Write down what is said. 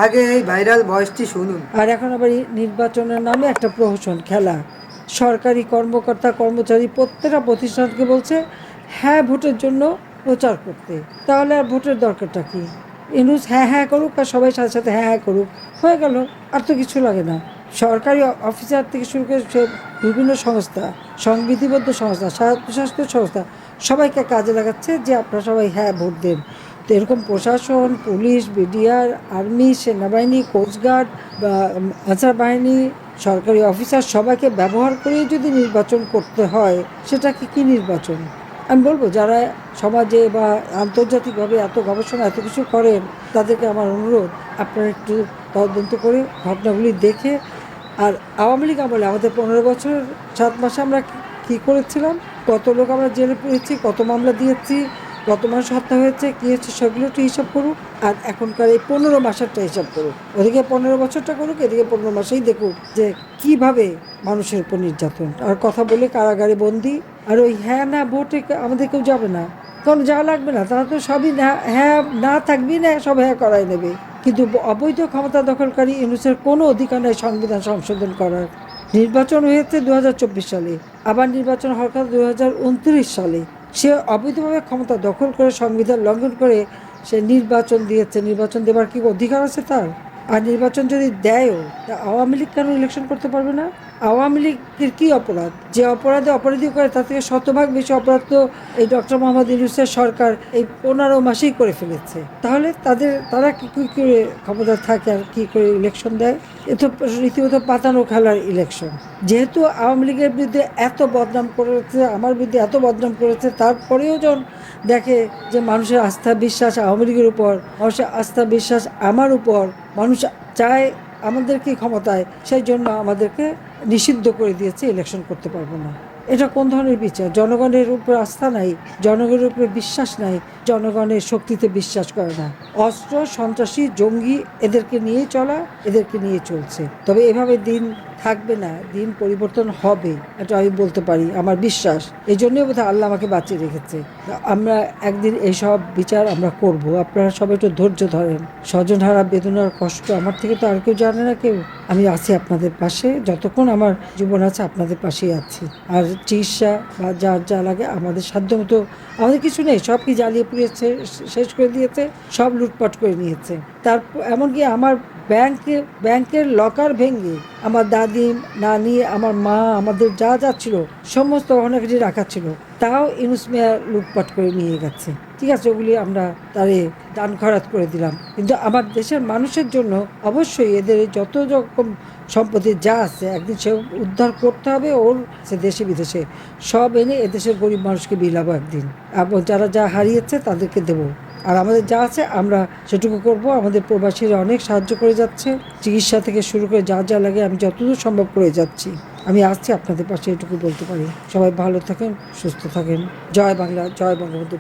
আগে এই ভাইরাল ভয়েসটি শুনুন। আর এখন আবার নির্বাচনের নামে একটা প্রহসন খেলা। সরকারি কর্মকর্তা কর্মচারী প্রত্যেকটা প্রতিষ্ঠানকে বলছে হ্যাঁ ভোটের জন্য প্রচার করতে। তাহলে আর ভোটের দরকারটা কি? ইনুস হ্যাঁ হ্যাঁ করুক আর সবাই সাথে সাথে হ্যাঁ হ্যাঁ করুক, হয়ে গেল। আর তো কিছু লাগে না। সরকারি অফিসার থেকে শুরু করে বিভিন্ন সংস্থা, সংবিধিবদ্ধ সংস্থা, স্বায়ত্তশাসিত সংস্থা সবাইকে কাজে লাগাচ্ছে যে আপনারা সবাই হ্যাঁ ভোট দেন। তো এরকম প্রশাসন, পুলিশ, বিডিআর, আর্মি, সেনাবাহিনী, কোস্টগার্ড বা আনসার বাহিনী, সরকারি অফিসার সবাইকে ব্যবহার করে যদি নির্বাচন করতে হয়, সেটা কি নির্বাচন? আমি বলবো যারা সমাজে বা আন্তর্জাতিকভাবে এত গবেষণা এত কিছু করেন, তাদেরকে আমার অনুরোধ, আপনারা একটু তদন্ত করে ঘটনাগুলি দেখে। আর আওয়ামী লীগ আমলে আমাদের 15 বছর 7 মাসে আমরা কী করেছিলাম, কত লোক আমরা জেলে পড়েছি, কত মামলা দিয়েছি, কত মানুষ হত্যা হয়েছে, কী হচ্ছে, সেগুলো একটু হিসাব করুক। আর এখনকার এই 15 মাসেরটা হিসাব করুক। ওদিকে 15 বছরটা করুক, এদিকে 15 মাসেই দেখুক যে কিভাবে মানুষের উপর নির্যাতন। আর কথা বলে কারাগারে বন্দি। আর ওই হ্যাঁ না ভোটে আমাদের কেউ যাবে না, কারণ যাওয়া লাগবে না, তারা তো সবই হ্যাঁ না থাকবি না, সব হ্যাঁ করাই নেবে। কিন্তু অবৈধ ক্ষমতা দখলকারী ইউনূসের কোনো অধিকার নেই সংবিধান সংশোধন করার। নির্বাচন হয়েছে 2024 সালে, আবার নির্বাচন হওয়ার কথা 2029 সালে। সে অবৈধভাবে ক্ষমতা দখল করে সংবিধান লঙ্ঘন করে সে নির্বাচন দিয়েছে। নির্বাচন দেবার কি অধিকার আছে তার? আর নির্বাচন যদি দেয়ও, তা আওয়ামী লীগ কেন ইলেকশন করতে পারবে না? আওয়ামী লীগের কী অপরাধ? যে অপরাধে অপরাধী করে তার থেকে শতভাগ বেশি অপরাধ তো এই ডক্টর মোহাম্মদ ইউনূসের সরকার এই 15 মাসেই করে ফেলেছে। তাহলে তারা কি করে ক্ষমতা থাকে আর কি করে ইলেকশন দেয়? এ তো রীতিমতো পাতানো খেলার ইলেকশন। যেহেতু আওয়ামী লীগের বিরুদ্ধে এত বদনাম করেছে, আমার বিরুদ্ধে এত বদনাম করেছে, তারপরেও যখন দেখে যে মানুষের আস্থা বিশ্বাস আওয়ামী লীগের উপর, মানুষের আস্থা বিশ্বাস আমার উপর, মানুষ চায় আমাদেরকে ক্ষমতায়, সেই জন্য আমাদেরকে নিষিদ্ধ করে দিয়েছে, ইলেকশন করতে পারবো না। এটা কোন ধরনের বিচার? জনগণের উপর আস্থা নাই, জনগণের উপরে বিশ্বাস নাই, জনগণের শক্তিতে বিশ্বাস করে না। অস্ত্র, সন্ত্রাসী, জঙ্গি এদেরকে নিয়ে চলা, এদেরকে নিয়ে চলছে। তবে এভাবে দিন থাকবে না, দিন পরিবর্তন হবে, এটা আমি বলতে পারি, আমার বিশ্বাস। এই জন্যই বোধহয় আল্লাহ আমাকে বাঁচিয়ে রেখেছে। আমরা একদিন এইসব বিচার আমরা করব। আপনারা সবাই একটু ধৈর্য ধরেন। স্বজনহারা বেদনার কষ্ট আমার থেকে তো আর কেউ জানে না কেউ। আমি আছি আপনাদের পাশে, যতক্ষণ আমার জীবন আছে আপনাদের পাশেই আছি। আর চিকিৎসা বা যা লাগে আমাদের সাধ্যমতো, আমাদের কিছু নেই, সব কি জ্বালিয়ে পুড়িয়েছে, শেষ করে দিয়েছে, সব লুটপাট করে নিয়েছে। তারপর এমনকি আমার ব্যাংকের লকার ভেঙে আমার দাদি, নানি, আমার মা, আমাদের যা ছিল সমস্ত অনেক কিছু রাখা ছিল, তাও ইউনূস মিয়া লুটপাট করে নিয়ে গেছে। ঠিক আছে, ওগুলি আমরা তারে দান খয়রাত করে দিলাম। কিন্তু আমার দেশের মানুষের জন্য অবশ্যই এদের যত রকম সম্পত্তি যা আছে একদিন সে উদ্ধার করতে হবে। ওর সে দেশে বিদেশে সব এনে এদেশের গরিব মানুষকে বিলাবো একদিন, এবং যারা যা হারিয়েছে তাদেরকে দেবো। আর আমাদের যা আছে আমরা সেটুকু করব। আমাদের প্রবাসীরা অনেক সাহায্য করে যাচ্ছে, চিকিৎসা থেকে শুরু করে যা লাগে আমি যতদূর সম্ভব করে যাচ্ছি। আমি আসছি আপনাদের পাশে, এটুকু বলতে পারি। সবাই ভালো থাকেন, সুস্থ থাকেন। জয় বাংলা, জয় বঙ্গবন্ধু।